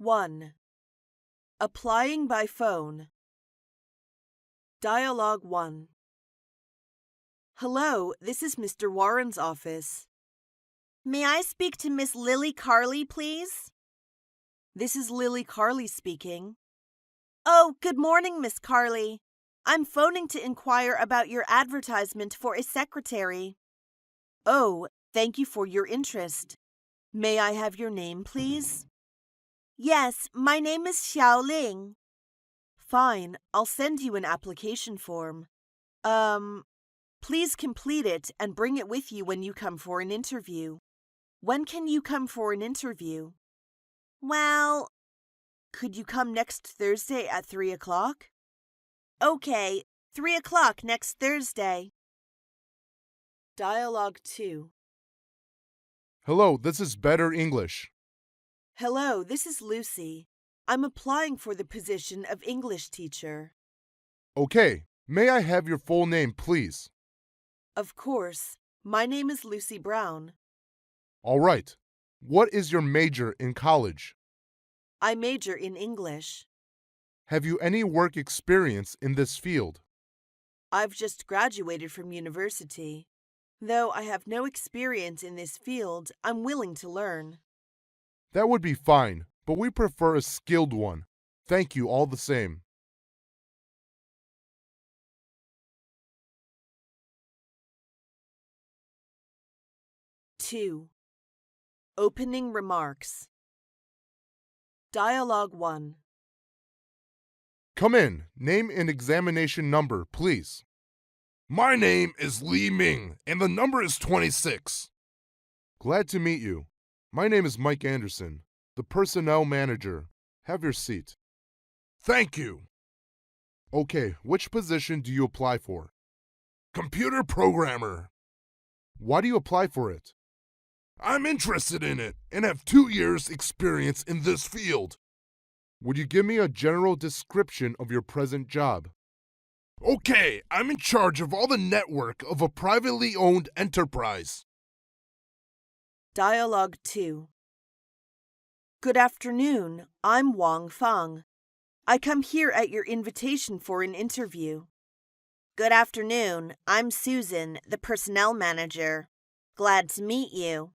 1. Applying by phone. Dialogue 1. Hello, this is Mr. Warren's office. May I speak to Miss Lily Carley, please? This is Lily Carley speaking. Oh, good morning, Miss Carley. I'm phoning to inquire about your advertisement for a secretary. Oh, thank you for your interest. May I have your name, please? Yes, my name is Xiao Ling. Fine, I'll send you an application form. Please complete it and bring it with you when you come for an interview. When can you come for an interview? Well, could you come next Thursday at 3 o'clock? Okay, 3 o'clock next Thursday. Dialogue 2. Hello, this is Better English. Hello, this is Lucy. I'm applying for the position of English teacher. Okay, may I have your full name, please? Of course. My name is Lucy Brown. All right. What is your major in college? I major in English. Have you any work experience in this field? I've just graduated from university. Though I have no experience in this field, I'm willing to learn. That would be fine, but we prefer a skilled one. Thank you all the same. Two. Opening remarks. Dialogue 1. Come in. Name and examination number, please. My name is Li Ming, and the number is 26. Glad to meet you. My name is Mike Anderson, the personnel manager. Have your seat. Thank you. Okay, which position do you apply for? Computer programmer. Why do you apply for it? I'm interested in it and have 2 years' experience in this field. Would you give me a general description of your present job? Okay, I'm in charge of all the network of a privately owned enterprise. Dialogue 2. Good afternoon. I'm Wang Fang. I come here at your invitation for an interview. Good afternoon. I'm Susan, the personnel manager. Glad to meet you.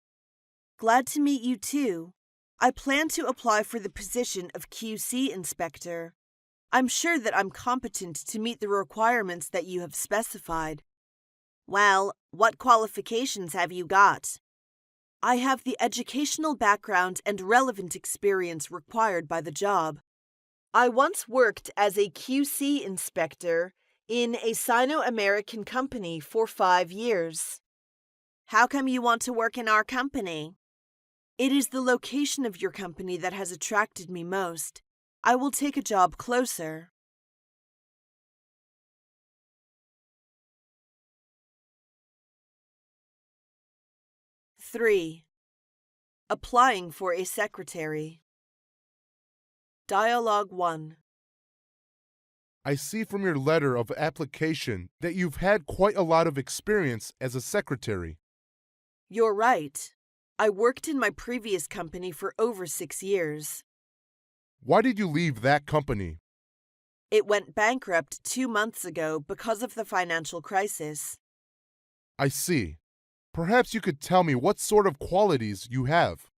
Glad to meet you too. I plan to apply for the position of QC inspector. I'm sure that I'm competent to meet the requirements that you have specified. Well, what qualifications have you got? I have the educational background and relevant experience required by the job. I once worked as a QC inspector in a Sino-American company for 5 years. How come you want to work in our company? It is the location of your company that has attracted me most. I will take a job closer. Three. Applying for a secretary. Dialogue 1. I see from your letter of application that you've had quite a lot of experience as a secretary. You're right. I worked in my previous company for over 6 years. Why did you leave that company? It went bankrupt 2 months ago because of the financial crisis. I see. Perhaps you could tell me what sort of qualities you have.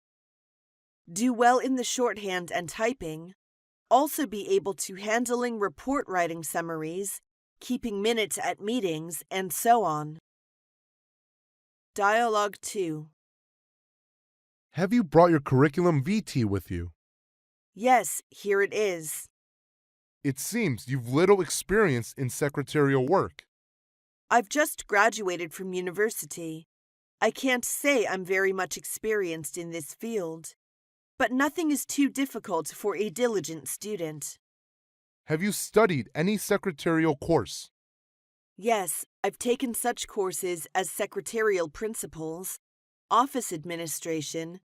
Do well in the shorthand and typing. Also be able to handling report writing summaries, keeping minutes at meetings, and so on. Dialogue 2. Have you brought your curriculum vitae with you? Yes, here it is. It seems you've little experience in secretarial work. I've just graduated from university. I can't say I'm very much experienced in this field, but nothing is too difficult for a diligent student. Have you studied any secretarial course? Yes, I've taken such courses as secretarial principles, office administration,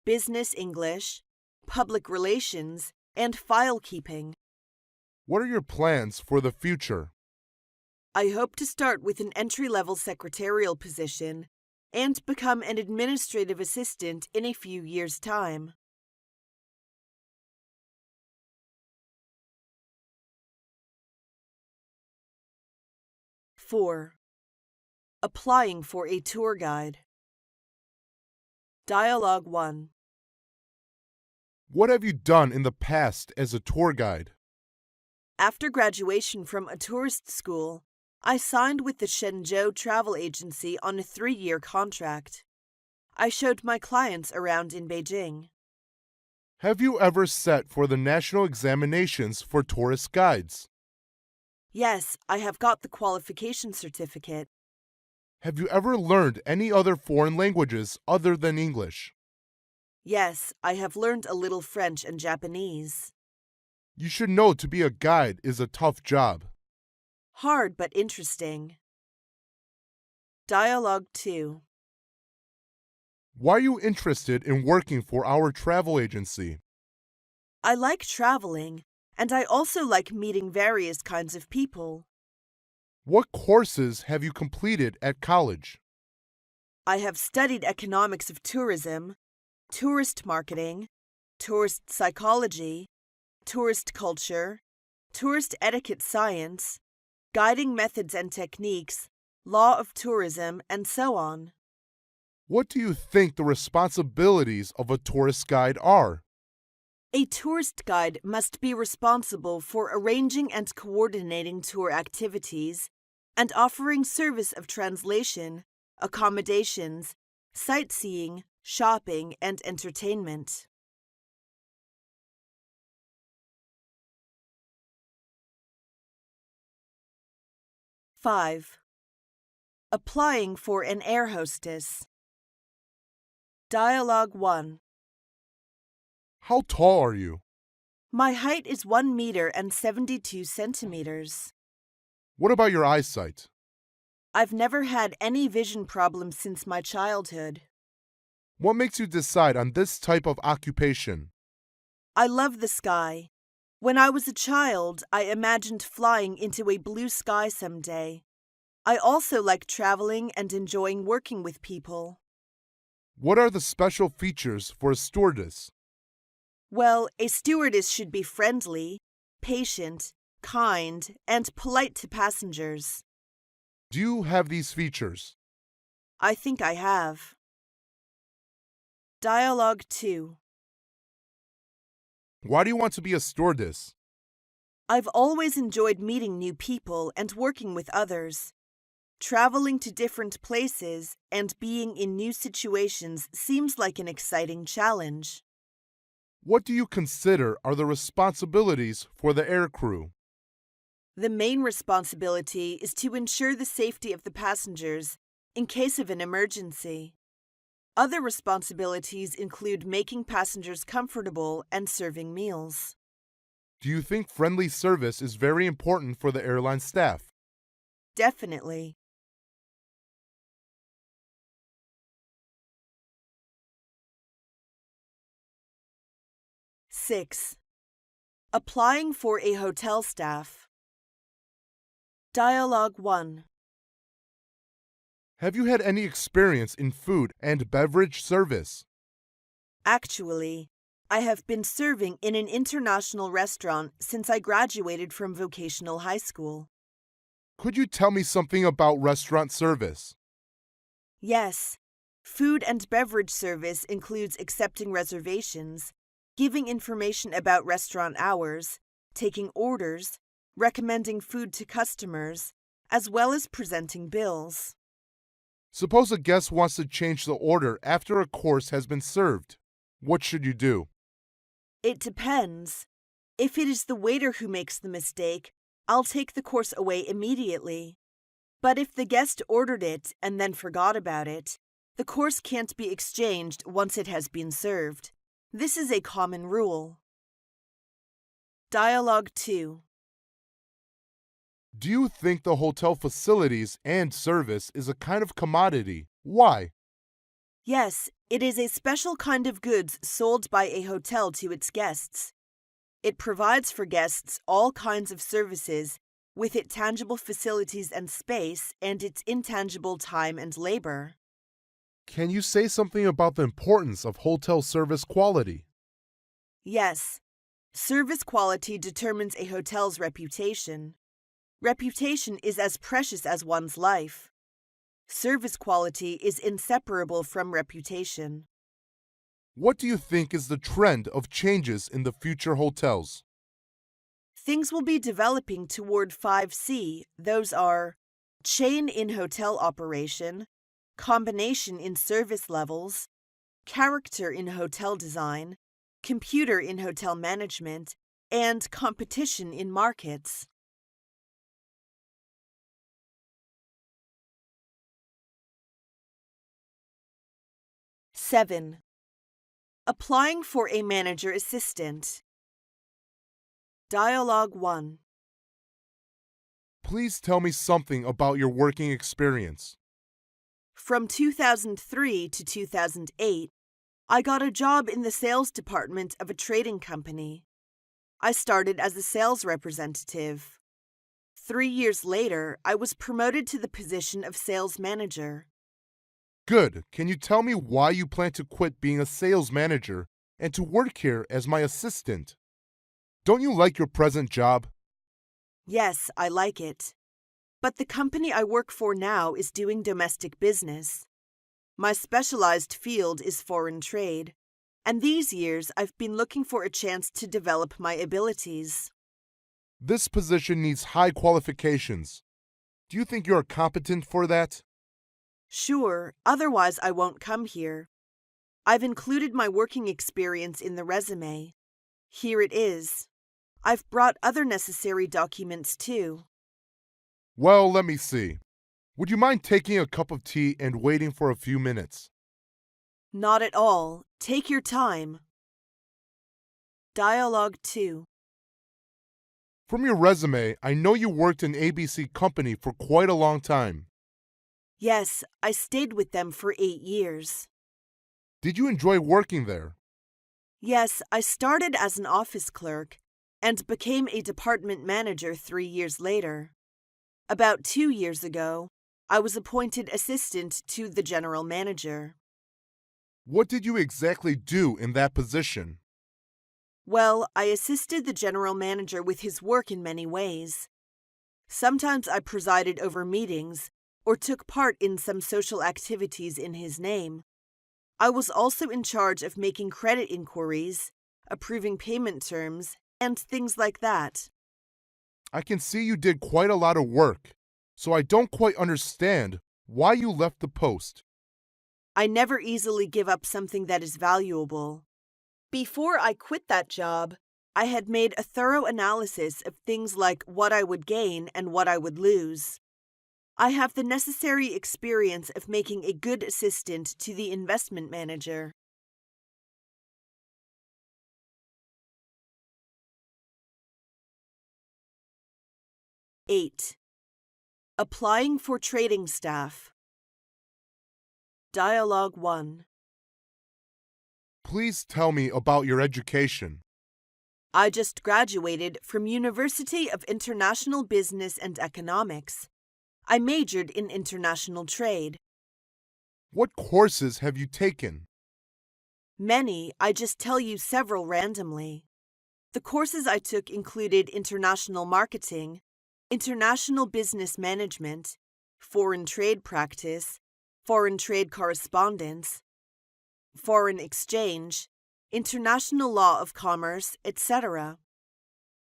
business English, public relations, and file keeping. What are your plans for the future? I hope to start with an entry-level secretarial position and become an administrative assistant in a few years' time. 4. Applying for a tour guide. Dialogue 1. What have you done in the past as a tour guide? After graduation from a tourist school, I signed with the Shenzhou travel agency on a 3-year contract. I showed my clients around in Beijing. Have you ever sat for the national examinations for tourist guides? Yes, I have got the qualification certificate. Have you ever learned any other foreign languages other than English? Yes, I have learned a little French and Japanese. You should know to be a guide is a tough job. Hard but interesting. Dialogue 2. Why are you interested in working for our travel agency? I like traveling, and I also like meeting various kinds of people. What courses have you completed at college? I have studied economics of tourism, tourist marketing, tourist psychology, tourist culture, tourist etiquette science, guiding methods and techniques, law of tourism, and so on. What do you think the responsibilities of a tourist guide are? A tourist guide must be responsible for arranging and coordinating tour activities and offering service of translation, accommodations, sightseeing, shopping, and entertainment. Five. Applying for an air hostess. Dialogue 1. How tall are you? My height is 1 meter and 72 centimeters. What about your eyesight? I've never had any vision problems since my childhood. What makes you decide on this type of occupation? I love the sky. When I was a child, I imagined flying into a blue sky someday. I also like traveling and enjoying working with people. What are the special features for a stewardess? Well, a stewardess should be friendly, patient, kind, and polite to passengers. Do you have these features? I think I have. Dialogue 2. Why do you want to be a stewardess? I've always enjoyed meeting new people and working with others. Traveling to different places and being in new situations seems like an exciting challenge. What do you consider are the responsibilities for the aircrew? The main responsibility is to ensure the safety of the passengers in case of an emergency. Other responsibilities include making passengers comfortable and serving meals. Do you think friendly service is very important for the airline staff? Definitely. Six. Applying for a hotel staff. Dialogue 1. Have you had any experience in food and beverage service? Actually, I have been serving in an international restaurant since I graduated from vocational high school. Could you tell me something about restaurant service? Yes, food and beverage service includes accepting reservations, giving information about restaurant hours, taking orders, recommending food to customers, as well as presenting bills. Suppose a guest wants to change the order after a course has been served. What should you do? It depends. If it is the waiter who makes the mistake, I'll take the course away immediately. But if the guest ordered it and then forgot about it, the course can't be exchanged once it has been served. This is a common rule. Dialogue 2. Do you think the hotel facilities and service is a kind of commodity? Why? Yes, it is a special kind of goods sold by a hotel to its guests. It provides for guests all kinds of services with its tangible facilities and space and its intangible time and labor. Can you say something about the importance of hotel service quality? Yes, service quality determines a hotel's reputation. Reputation is as precious as one's life. Service quality is inseparable from reputation. What do you think is the trend of changes in the future hotels? Things will be developing toward 5C. Those are chain in hotel operation, combination in service levels, character in hotel design, computer in hotel management, and competition in markets. Seven. Applying for a manager assistant. Dialogue 1. Please tell me something about your working experience. From 2003 to 2008, I got a job in the sales department of a trading company. I started as a sales representative. 3 years later, I was promoted to the position of sales manager. Good. Can you tell me why you plan to quit being a sales manager and to work here as my assistant? Don't you like your present job? Yes, I like it. But the company I work for now is doing domestic business. My specialized field is foreign trade, and these years I've been looking for a chance to develop my abilities. This position needs high qualifications. Do you think you're competent for that? Sure, otherwise I won't come here. I've included my working experience in the resume. Here it is. I've brought other necessary documents too. Well, let me see. Would you mind taking a cup of tea and waiting for a few minutes? Not at all. Take your time. Dialogue 2. From your resume, I know you worked in ABC Company for quite a long time. Yes, I stayed with them for 8 years. Did you enjoy working there? Yes, I started as an office clerk and became a department manager 3 years later. About 2 years ago, I was appointed assistant to the general manager. What did you exactly do in that position? Well, I assisted the general manager with his work in many ways. Sometimes I presided over meetings or took part in some social activities in his name. I was also in charge of making credit inquiries, approving payment terms, and things like that. I can see you did quite a lot of work, so I don't quite understand why you left the post. I never easily give up something that is valuable. Before I quit that job, I had made a thorough analysis of things like what I would gain and what I would lose. I have the necessary experience of making a good assistant to the investment manager. Eight. Applying for trading staff. Dialogue 1. Please tell me about your education. I just graduated from University of International Business and Economics. I majored in international trade. What courses have you taken? Many, I just tell you several randomly. The courses I took included international marketing, international business management, foreign trade practice, foreign trade correspondence, foreign exchange, international law of commerce, etc.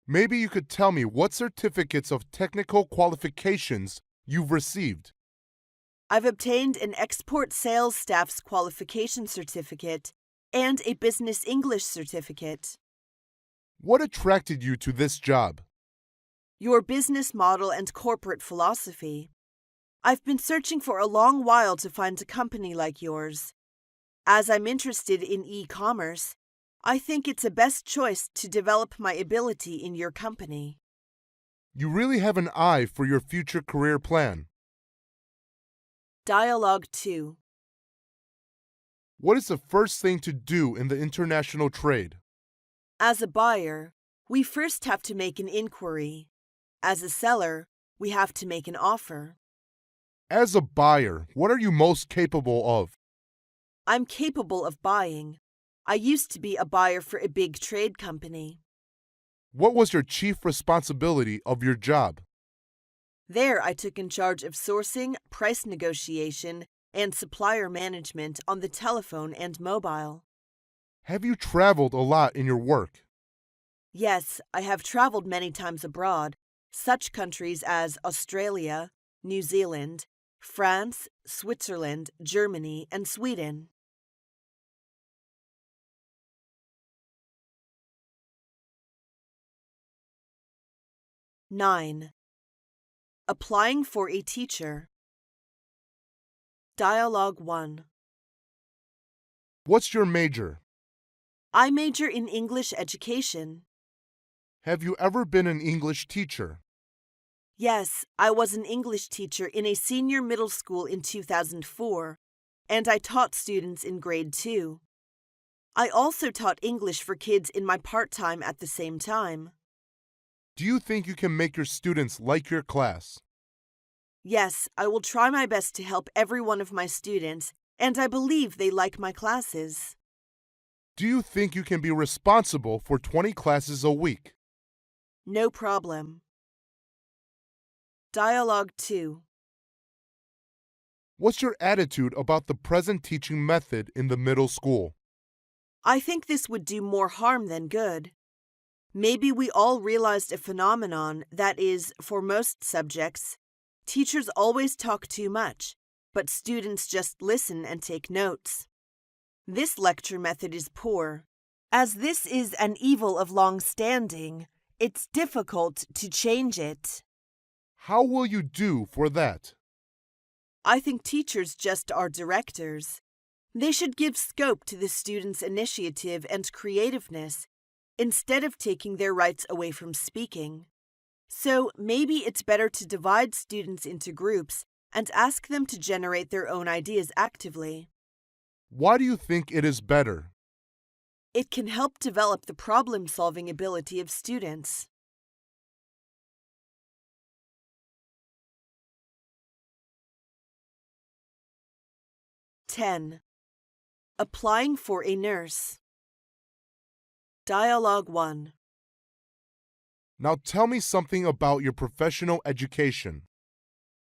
Maybe you could tell me what certificates of technical qualifications you've received. I've obtained an export sales staff's qualification certificate and a business English certificate. What attracted you to this job? Your business model and corporate philosophy. I've been searching for a long while to find a company like yours. As I'm interested in e-commerce, I think it's a best choice to develop my ability in your company. You really have an eye for your future career plan. Dialogue 2. What is the first thing to do in the international trade? As a buyer, we first have to make an inquiry. As a seller, we have to make an offer. As a buyer, what are you most capable of? I'm capable of buying. I used to be a buyer for a big trade company. What was your chief responsibility of your job? There, I took in charge of sourcing, price negotiation, and supplier management on the telephone and mobile. Have you traveled a lot in your work? Yes, I have traveled many times abroad, such countries as Australia, New Zealand, France, Switzerland, Germany, and Sweden. 9. Applying for a teacher. Dialogue 1. What's your major? I major in English education. Have you ever been an English teacher? Yes, I was an English teacher in a senior middle school in 2004, and I taught students in grade 2. I also taught English for kids in my part-time at the same time. Do you think you can make your students like your class? Yes, I will try my best to help every one of my students, and I believe they like my classes. Do you think you can be responsible for 20 classes a week? No problem. Dialogue 2. What's your attitude about the present teaching method in the middle school? I think this would do more harm than good. Maybe we all realized a phenomenon that is, for most subjects, teachers always talk too much, but students just listen and take notes. This lecture method is poor. As this is an evil of long standing, it's difficult to change it. How will you do for that? I think teachers just are directors. They should give scope to the students' initiative and creativeness instead of taking their rights away from speaking. So maybe it's better to divide students into groups and ask them to generate their own ideas actively. Why do you think it is better? It can help develop the problem-solving ability of students. 10. Applying for a nurse. Dialogue 1. Now tell me something about your professional education.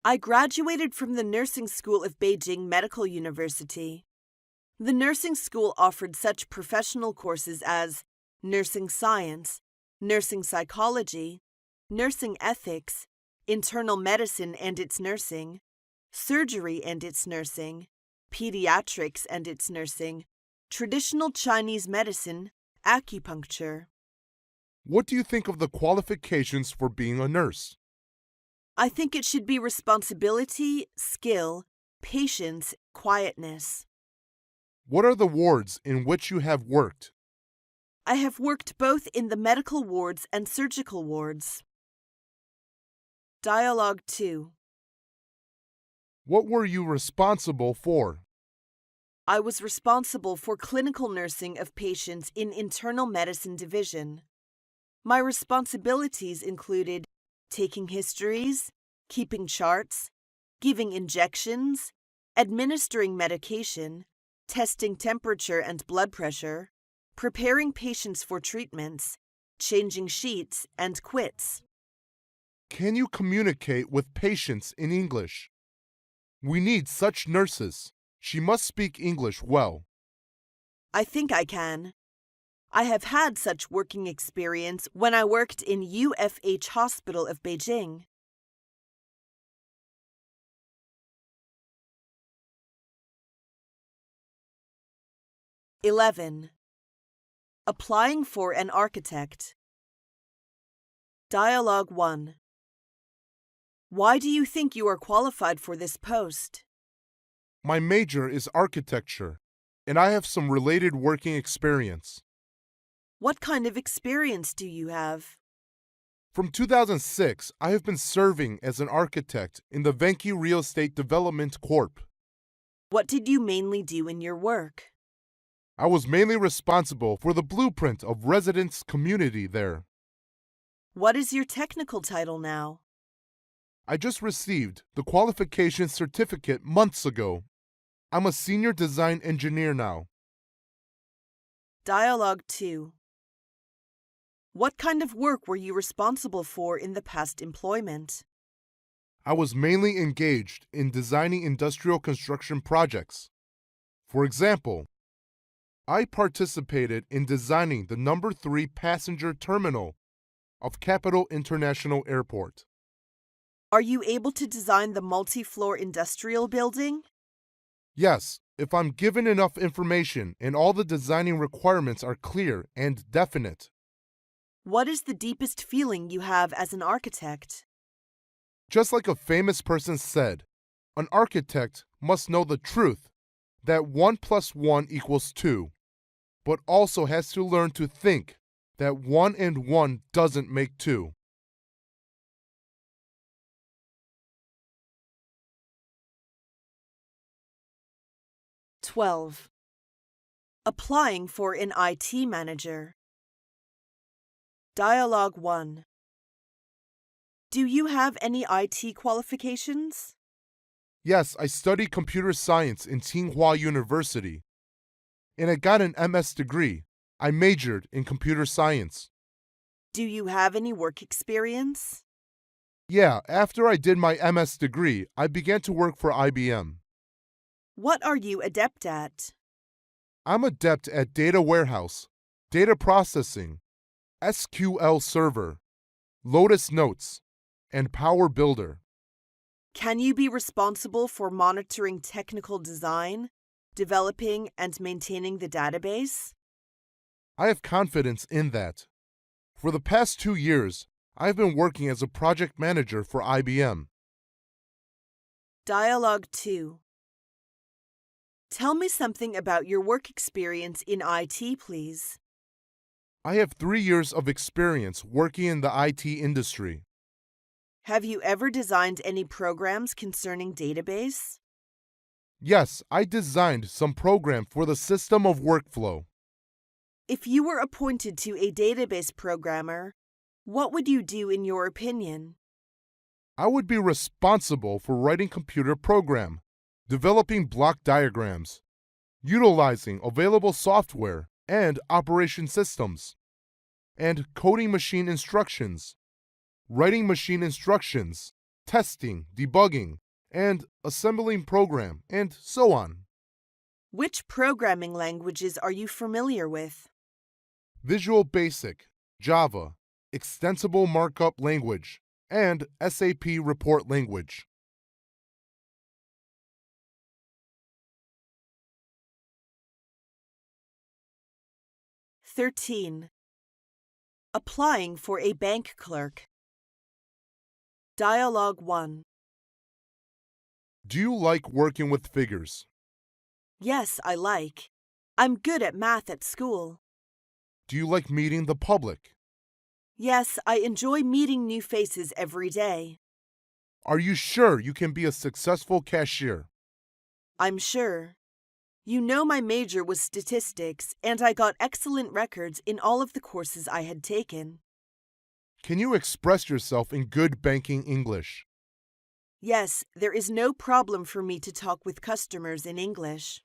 I graduated from the Nursing School of Beijing Medical University. The nursing school offered such professional courses as nursing science, nursing psychology, nursing ethics, internal medicine and its nursing, surgery and its nursing, pediatrics and its nursing, traditional Chinese medicine, acupuncture. What do you think of the qualifications for being a nurse? I think it should be responsibility, skill, patience, quietness. What are the wards in which you have worked? I have worked both in the medical wards and surgical wards. Dialogue 2. What were you responsible for? I was responsible for clinical nursing of patients in internal medicine division. My responsibilities included taking histories, keeping charts, giving injections, administering medication, testing temperature and blood pressure, preparing patients for treatments, changing sheets, and quits. Can you communicate with patients in English? We need such nurses. She must speak English well. I think I can. I have had such working experience when I worked in UFH Hospital of Beijing. 11. Applying for an architect. Dialogue 1. Why do you think you are qualified for this post? My major is architecture, and I have some related working experience. What kind of experience do you have? From 2006, I have been serving as an architect in the Venki Real Estate Development Corp. What did you mainly do in your work? I was mainly responsible for the blueprint of residents' community there. What is your technical title now? I just received the qualification certificate months ago. I'm a senior design engineer now. Dialogue 2. What kind of work were you responsible for in the past employment? I was mainly engaged in designing industrial construction projects. For example, I participated in designing the number 3 passenger terminal of Capital International Airport. Are you able to design the multi-floor industrial building? Yes, if I'm given enough information and all the designing requirements are clear and definite. What is the deepest feeling you have as an architect? Just like a famous person said, an architect must know the truth that 1 + 1 = 2, but also has to learn to think that 1 and 1 doesn't make 2. (12) Applying for an IT manager. Dialogue 1. Do you have any IT qualifications? Yes, I studied computer science in Tsinghua University, and I got an MS degree. I majored in computer science. Do you have any work experience? Yeah, after I did my MS degree, I began to work for IBM. What are you adept at? I'm adept at data warehouse, data processing, SQL Server, Lotus Notes, and Power Builder. Can you be responsible for monitoring technical design, developing and maintaining the database? I have confidence in that. For the past 2 years, I've been working as a project manager for IBM. Dialogue 2. Tell me something about your work experience in IT, please. I have 3 years of experience working in the IT industry. Have you ever designed any programs concerning database? Yes, I designed some program for the system of workflow. If you were appointed to a database programmer, what would you do in your opinion? I would be responsible for writing computer program, developing block diagrams, utilizing available software and operation systems, and coding machine instructions, writing machine instructions, testing, debugging, and assembling program, and so on. Which programming languages are you familiar with? Visual Basic, Java, Extensible Markup Language, and SAP Report Language. (13) Applying for a bank clerk. Dialogue 1. Do you like working with figures? Yes, I like. I'm good at math at school. Do you like meeting the public? Yes, I enjoy meeting new faces every day. Are you sure you can be a successful cashier? I'm sure. You know my major was statistics, and I got excellent records in all of the courses I had taken. Can you express yourself in good banking English? Yes, there is no problem for me to talk with customers in English.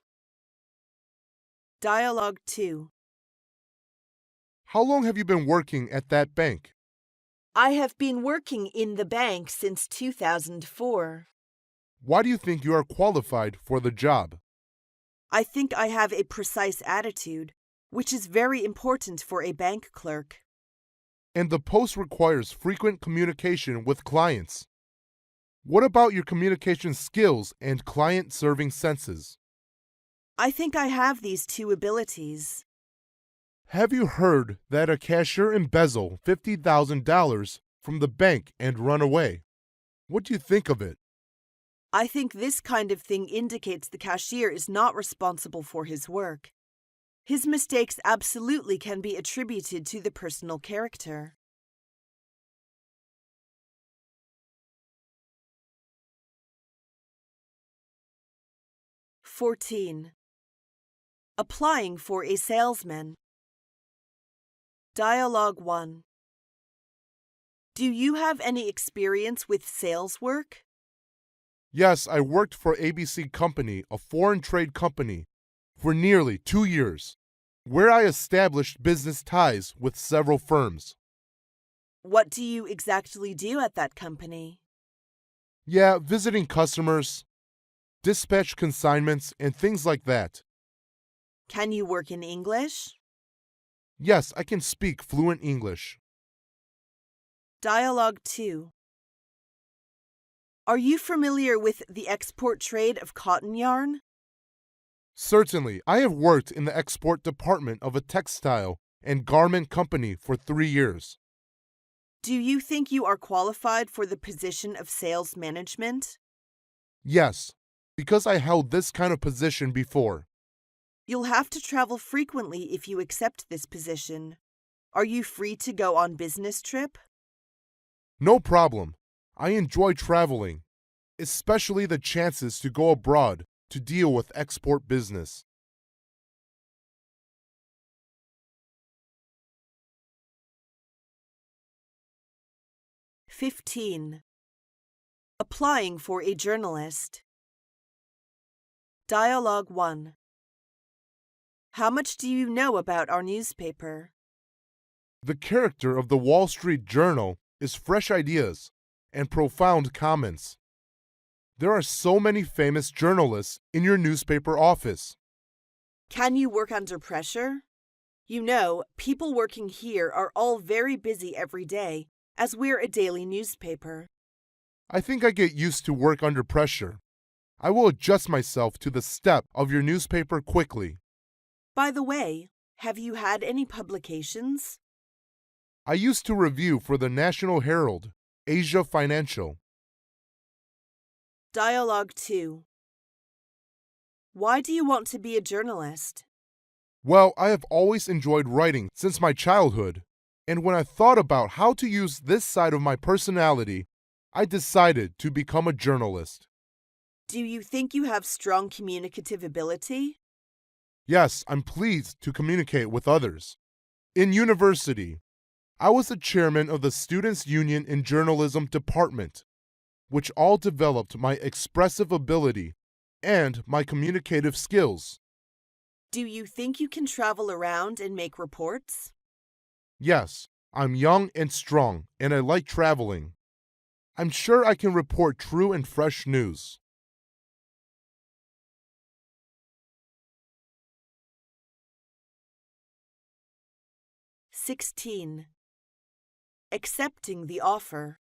Dialogue 2. How long have you been working at that bank? I have been working in the bank since 2004. Why do you think you are qualified for the job? I think I have a precise attitude, which is very important for a bank clerk. And the post requires frequent communication with clients. What about your communication skills and client-serving senses? I think I have these two abilities. Have you heard that a cashier embezzled $50,000 from the bank and run away? What do you think of it? I think this kind of thing indicates the cashier is not responsible for his work. His mistakes absolutely can be attributed to the personal character. (14) Applying for a salesman. Dialogue 1. Do you have any experience with sales work? Yes, I worked for ABC Company, a foreign trade company, for nearly 2 years, where I established business ties with several firms. What do you exactly do at that company? Yeah, visiting customers, dispatch consignments, and things like that. Can you work in English? Yes, I can speak fluent English. Dialogue 2. Are you familiar with the export trade of cotton yarn? Certainly, I have worked in the export department of a textile and garment company for 3 years. Do you think you are qualified for the position of sales management? Yes, because I held this kind of position before. You'll have to travel frequently if you accept this position. Are you free to go on business trip? No problem. I enjoy traveling, especially the chances to go abroad to deal with export business. (15) Applying for a journalist. Dialogue 1. How much do you know about our newspaper? The character of the Wall Street Journal is fresh ideas and profound comments. There are so many famous journalists in your newspaper office. Can you work under pressure? You know, people working here are all very busy every day, as we're a daily newspaper. I think I get used to work under pressure. I will adjust myself to the step of your newspaper quickly. By the way, have you had any publications? I used to review for the National Herald, Asia Financial. Dialogue 2. Why do you want to be a journalist? Well, I have always enjoyed writing since my childhood, and when I thought about how to use this side of my personality, I decided to become a journalist. Do you think you have strong communicative ability? Yes, I'm pleased to communicate with others. In university, I was the chairman of the Students' Union in Journalism Department, which all developed my expressive ability and my communicative skills. Do you think you can travel around and make reports? Yes, I'm young and strong, and I like traveling. I'm sure I can report true and fresh news. (16) Accepting the offer.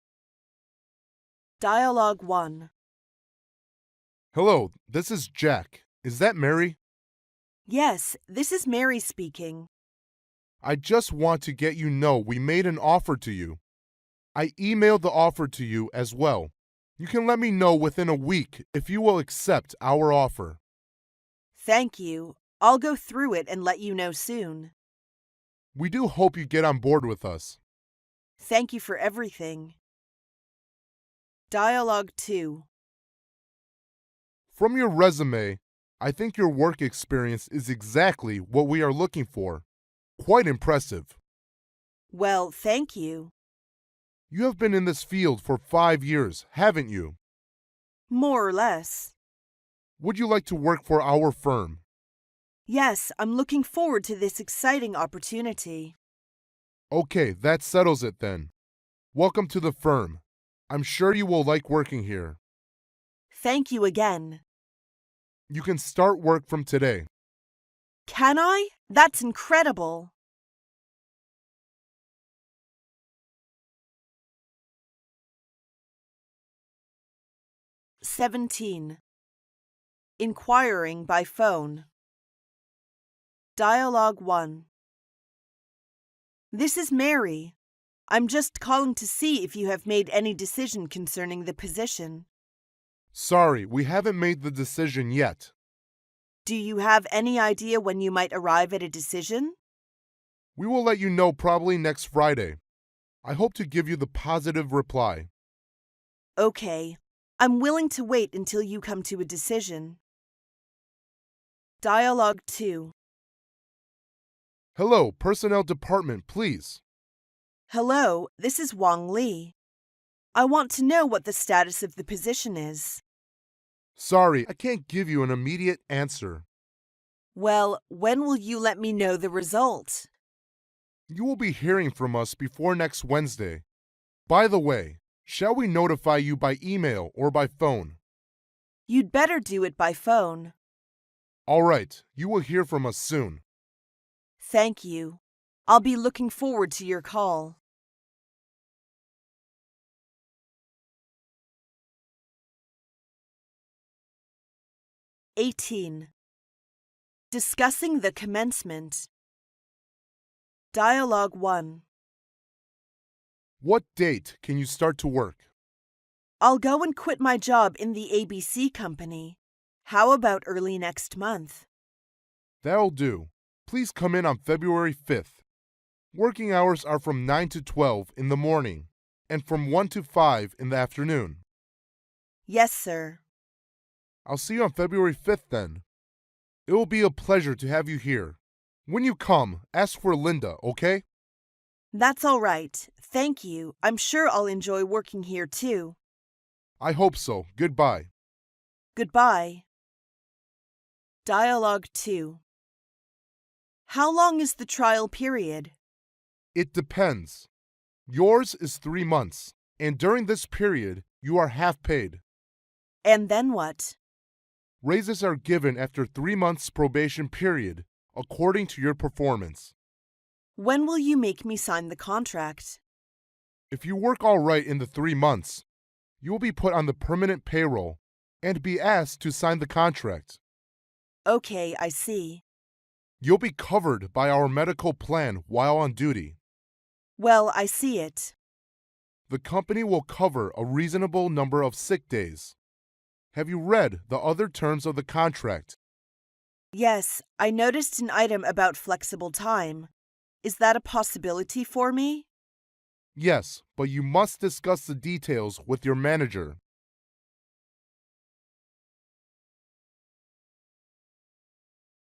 Dialogue 1. Hello, this is Jack. Is that Mary? Yes, this is Mary speaking. I just want to get you know we made an offer to you. I emailed the offer to you as well. You can let me know within a week if you will accept our offer. Thank you. I'll go through it and let you know soon. We do hope you get on board with us. Thank you for everything. Dialogue 2. From your resume, I think your work experience is exactly what we are looking for. Quite impressive. Well, thank you. You have been in this field for 5 years, haven't you? More or less. Would you like to work for our firm? Yes, I'm looking forward to this exciting opportunity. Okay, that settles it then. Welcome to the firm. I'm sure you will like working here. Thank you again. You can start work from today. Can I? That's incredible. (17) Inquiring by phone. Dialogue 1. This is Mary. I'm just calling to see if you have made any decision concerning the position. Sorry, we haven't made the decision yet. Do you have any idea when you might arrive at a decision? We will let you know probably next Friday. I hope to give you the positive reply. Okay. I'm willing to wait until you come to a decision. Dialogue 2. Hello, Personnel Department, please. Hello, this is Wang Li. I want to know what the status of the position is. Sorry, I can't give you an immediate answer. Well, when will you let me know the result? You will be hearing from us before next Wednesday. By the way, Shall we notify you by email or by phone? You'd better do it by phone. All right, you will hear from us soon. Thank you. I'll be looking forward to your call. Discussing the commencement. Dialogue 1. What date can you start to work? I'll go and quit my job in the ABC company. How about early next month? That'll do. Please come in on February 5th. Working hours are from 9 to 12 in the morning and from 1 to 5 in the afternoon. Yes, sir. I'll see you on February 5th then. It will be a pleasure to have you here. When you come, ask for Linda, okay? That's all right. Thank you. I'm sure I'll enjoy working here too. I hope so. Goodbye. Goodbye. Dialogue 2. How long is the trial period? It depends. Yours is 3 months, and during this period, you are half paid. And then what? Raises are given after 3 months probation period, according to your performance. When will you make me sign the contract? If you work all right in the 3 months, you will be put on the permanent payroll and be asked to sign the contract. Okay, I see. You'll be covered by our medical plan while on duty. Well, I see it. The company will cover a reasonable number of sick days. Have you read the other terms of the contract? Yes, I noticed an item about flexible time. Is that a possibility for me? Yes, but you must discuss the details with your manager.